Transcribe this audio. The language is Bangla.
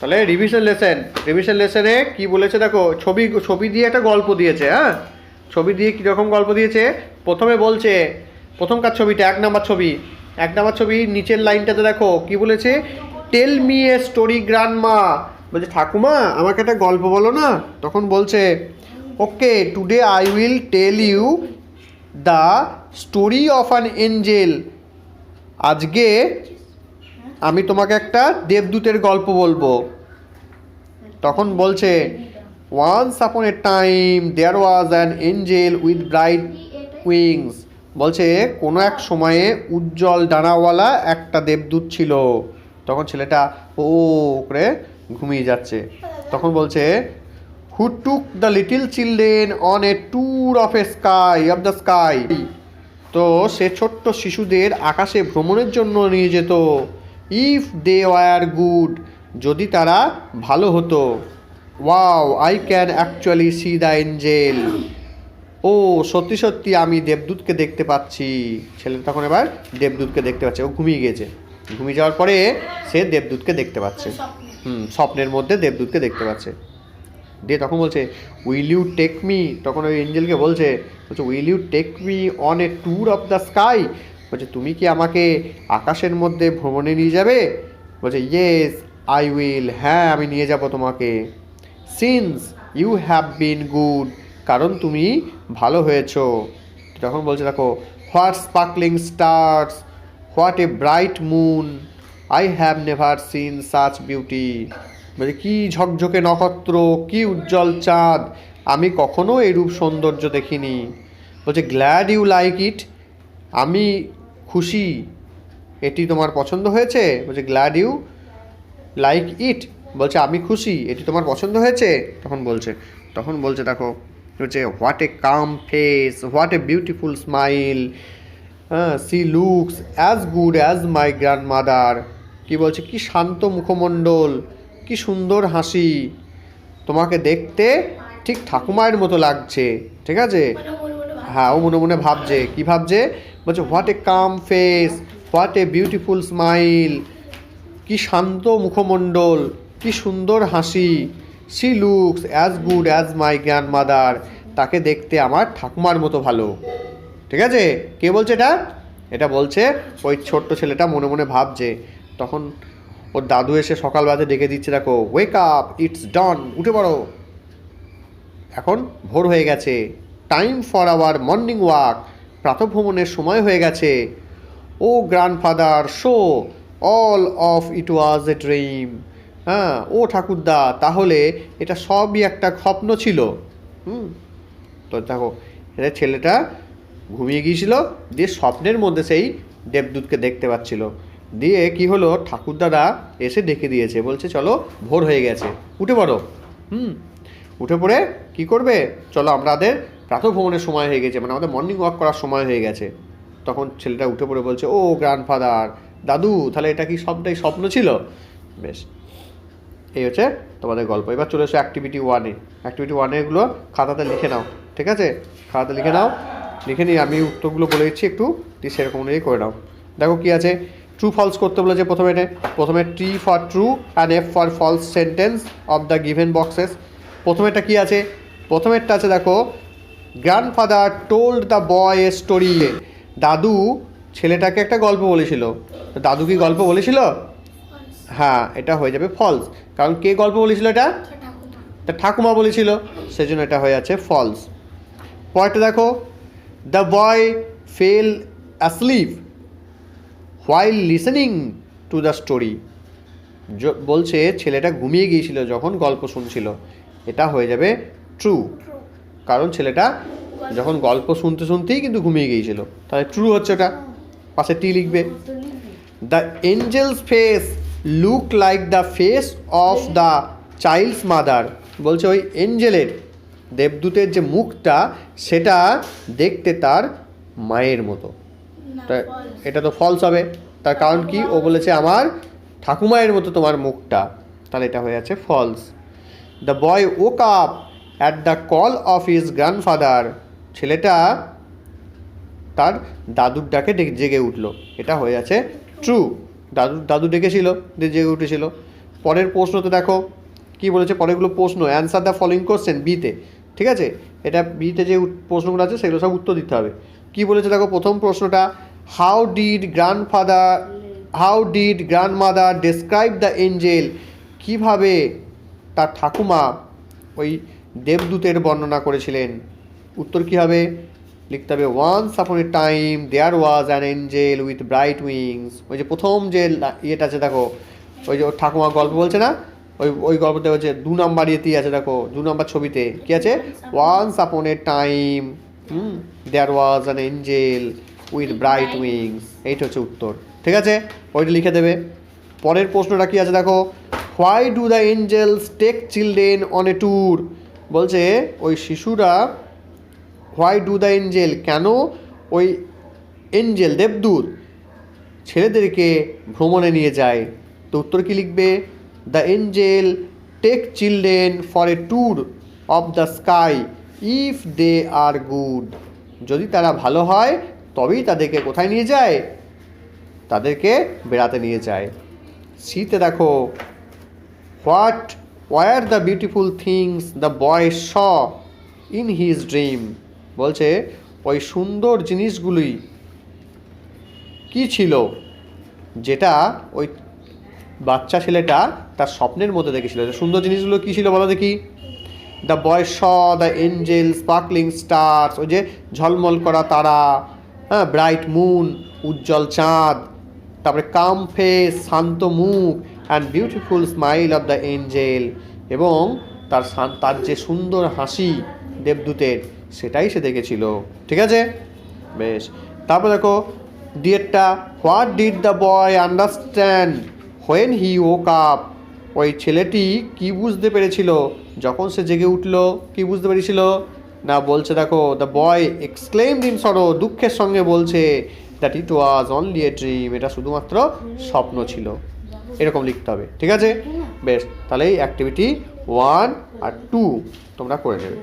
তাহলে রিভিশন লেসনে কি বলেছে দেখো, ছবি দিয়ে একটা গল্প দিয়েছে। হ্যাঁ, ছবি দিয়ে কীরকম গল্প দিয়েছে, প্রথমে বলছে, প্রথমকার ছবিটা 1 নম্বর ছবি নিচের লাইনটাতে দেখো কি বলেছে, tell me a story grandma. বলছে ঠাকুমা আমাকে একটা গল্প বলো না। তখন বলছে okay today I will tell you the story of an angel. আজকে আমি তোমাকে একটা দেবদূতের গল্প বলবো। তখন বলছে once upon a time there was an angel with bright wings. বলছে কোনো এক সময়ে উজ্জ্বল ডানাওয়ালা একটা দেবদূত ছিল। তখন ছেলেটা ও করে ঘুমিয়ে যাচ্ছে। তখন বলছে who took the little children on a tour of the sky. তো সে ছোট্ট শিশুদের আকাশে ভ্রমণের জন্য নিয়ে যেত। ইফ দে ওয়ার গুড, যদি তারা ভালো হতো। Wow I can actually see the angel. ও সত্যি সত্যি আমি দেবদূতকে দেখতে পাচ্ছি। ছেলে তখন এবার দেবদূতকে দেখতে পাচ্ছে। ও ঘুমিয়ে গিয়েছে, ঘুমিয়ে যাওয়ার পরে সে দেবদূতকে দেখতে পাচ্ছে। স্বপ্নের মধ্যে দেবদূতকে দেখতে পাচ্ছে। দিয়ে তখন বলছে উইল ইউ টেক মি। তখন ওই এঞ্জেলকে বলছে will you take me on a tour of the sky. বলছে তুমি কি আমাকে আকাশের মধ্যে ভ্রমণে নিয়ে যাবে। বলছে ইয়েস আই উইল, হ্যাঁ আমি নিয়ে যাব তোমাকে। Since you have been good, কারণ তুমি ভালো হয়েছো। তখন বলছে দেখো what sparkling stars, what a bright moon, I have never seen such beauty. বলছে কী ঝকঝকে নক্ষত্র, কী উজ্জ্বল চাঁদ, আমি কখনো এরূপ সৌন্দর্য দেখিনি। বলছে গ্ল্যাড ইউ লাইক ইট, আমি খুশি এটি তোমার পছন্দ হয়েছে। বলছে গ্ল্যাড ইউ লাইক ইট, বলছে আমি খুশি এটি তোমার পছন্দ হয়েছে। তখন বলছে দেখো হচ্ছে what a calm face, what a beautiful smile, she looks as good as my grandmother. কি বলছে কি শান্ত মুখমণ্ডল, কি সুন্দর হাসি, তোমাকে দেখতে ঠিক ঠাকুমায়ের মতো লাগছে। ঠিক আছে, হ্যাঁ ও মনে মনে ভাবছে। কি ভাবছে, বলছে what a calm face, what a beautiful smile, কি শান্ত মুখমণ্ডল, কি সুন্দর হাসি, she looks as good as my grandmother, তাকে দেখতে আমার ঠাকুমার মতো ভালো। ঠিক আছে, কে বলছে এটা বলছে ওই ছোট্ট ছেলেটা মনে মনে ভাবছে। তখন ওর দাদু এসে সকালবেলাতে ডেকে দিচ্ছে দেখো ওয়েক আপ ইটস ডন, উঠে পড়ো, এখন ভোর হয়ে গেছে। Time for our morning walk, প্রাতঃভ্রমণের সময় হয়ে গেছে। Oh grandfather so all of it was a dream. হ্যাঁ ও ঠাকুরদা, তাহলে এটা সবই একটা স্বপ্ন ছিল। তো দেখো এটা ছেলেটা ঘুমিয়ে গিয়েছিল, দিয়ে স্বপ্নের মধ্যে সেই দেবদূতকে দেখতে পাচ্ছিল। দিয়ে কি হলো, ঠাকুরদাদা এসে ডেকে দিয়েছে, বলছে চলো ভোর হয়ে গেছে, উঠে পড়ো। উঠে পড়ে কি করবে, চলো আমাদের প্রাতঃভ্রমণের সময় হয়ে গেছে, মানে আমাদের মর্নিং ওয়াক করার সময় হয়ে গেছে। তখন ছেলেটা উঠে পড়ে বলছে ও গ্র্যান্ডফাদার, দাদু তাহলে এটা কি সবটাই স্বপ্ন ছিল। বেশ, এই হচ্ছে তোমাদের গল্প। এবার চলে এসো অ্যাক্টিভিটি ওয়ানে। অ্যাক্টিভিটি ওয়ানেগুলো খাতাতে লিখে নাও। ঠিক আছে, খাতাতে লিখে নাও। লিখে নিয়ে আমি উত্তরগুলো বলে দিচ্ছি, একটু সেরকম অনুযায়ী করে নাও। দেখো কি আছে, ট্রু ফলস করতে বলেছে প্রথমে T for true and F for false sentence of the given boxes. প্রথমেরটা কি আছে, প্রথমেরটা আছে দেখো grandfather told the boy a story. দাদু ছেলেটাকে একটা গল্প বলেছিল। দাদু কি গল্প বলেছিল, হ্যাঁ এটা হয়ে যাবে ফলস, কারণ কে গল্প বলেছিল, এটা তা ঠাকুমা বলেছিল, সেজন্য এটা হয়ে যাচ্ছে ফলস। পরেরটা দেখো the boy fail asleep while listening to the story. বলছে ছেলেটা ঘুমিয়ে গিয়েছিল যখন গল্প শুনছিল, এটা হয়ে যাবে ট্রু, কারণ ছেলেটা যখন গল্প শুনতে শুনতেই কিন্তু ঘুমিয়ে গিয়েছিল, তাহলে ট্রু হচ্ছে ওটা, পাশে টি লিখবে। The angel's face look like the face of the child's mother. বলছে ওই এঞ্জেলের, দেবদূতের যে মুখটা সেটা দেখতে তার মায়ের মতো। তা এটা তো ফলস হবে, তার কারণ কি, ও বলেছে আমার ঠাকুমায়ের মতো তোমার মুখটা, তাহলে এটা হয়ে যাচ্ছে false. The boy woke up at the call of his grandfather. ছেলেটা তার দাদুর ডাকে জেগে উঠলো, এটা হয়ে যাচ্ছে ট্রু। দাদু ডেকেছিল দিয়ে জেগে উঠেছিল। পরের প্রশ্নতে দেখো কি বলেছে, পরেরগুলো প্রশ্ন অ্যান্সার দ্য ফলোইং কোশ্চেন বিতে, ঠিক আছে? এটা বিতে যে প্রশ্নগুলো আছে সেগুলো সব উত্তর দিতে হবে। কি বলেছে দেখো প্রথম প্রশ্নটা, how did grandmother describe the Angel, কীভাবে তার ঠাকুমা ওই দেবদূতের বর্ণনা করেছিলেন? উত্তর কী হবে? লিখতে হবে once upon a time there was an angel with bright wings. ওই যে প্রথম যে ইয়েটা আছে দেখো, ওই যে ওর ঠাকুমা গল্প বলছে না, ওই গল্পতে হচ্ছে 2 নাম্বার ইয়েতেই আছে দেখো, 2 নাম্বার ছবিতে কী আছে, once upon a time there was an angel with bright wings, এইটা হচ্ছে উত্তর, ঠিক আছে? ওইটা লিখে দেবে। পরের প্রশ্নটা কী আছে দেখো, why do the angels take children on a tour, বলছে ওই শিশুরা, হোয়াই ডু দ্য এঞ্জেল, কেন ওই এঞ্জেল দেবদূত ছেলেদেরকে ভ্রমণে নিয়ে যায়? তো উত্তর কী লিখবে, the angel take children for a tour of the sky if they are good, যদি তারা ভালো হয় তবেই তাদেরকে কোথায় নিয়ে যায়, তাদেরকে বেড়াতে নিয়ে যায়। শীতে দেখো, what were the beautiful things the boy saw in his dream, বলছে ওই সুন্দর জিনিসগুলি কি ছিল যেটা ওই বাচ্চা ছেলেটা তার স্বপ্নের মধ্যে দেখেছিল। সুন্দর জিনিসগুলো কী ছিল বলো দেখি? The boy saw the Angel sparkling stars, ওই যে ঝলমল করা তারা, হ্যাঁ, ব্রাইট মুন উজ্জ্বল চাঁদ, তারপরে কাম ফেস শান্ত মুখ, and beautiful smile of the Angel, এবং তার যে সুন্দর হাসি দেবদূতের সেটাই সে দেখেছিল, ঠিক আছে? বেশ, তারপর দেখো ডিয়েটটা, what did the boy understand when he woke up, ওই ছেলেটি কি বুঝতে পেরেছিল যখন সে জেগে উঠল? কি বুঝতে পেরেছিল না, বলছে দেখো দ্য বয় এক্সক্লেমড ইন সরো, দুঃখের সঙ্গে বলছে that it was only a dream, এটা শুধুমাত্র স্বপ্ন ছিল। এরকম লিখতে হবে, ঠিক আছে? বেশ, তাহলে এই অ্যাক্টিভিটি 1 আর 2 তোমরা করে নেবে।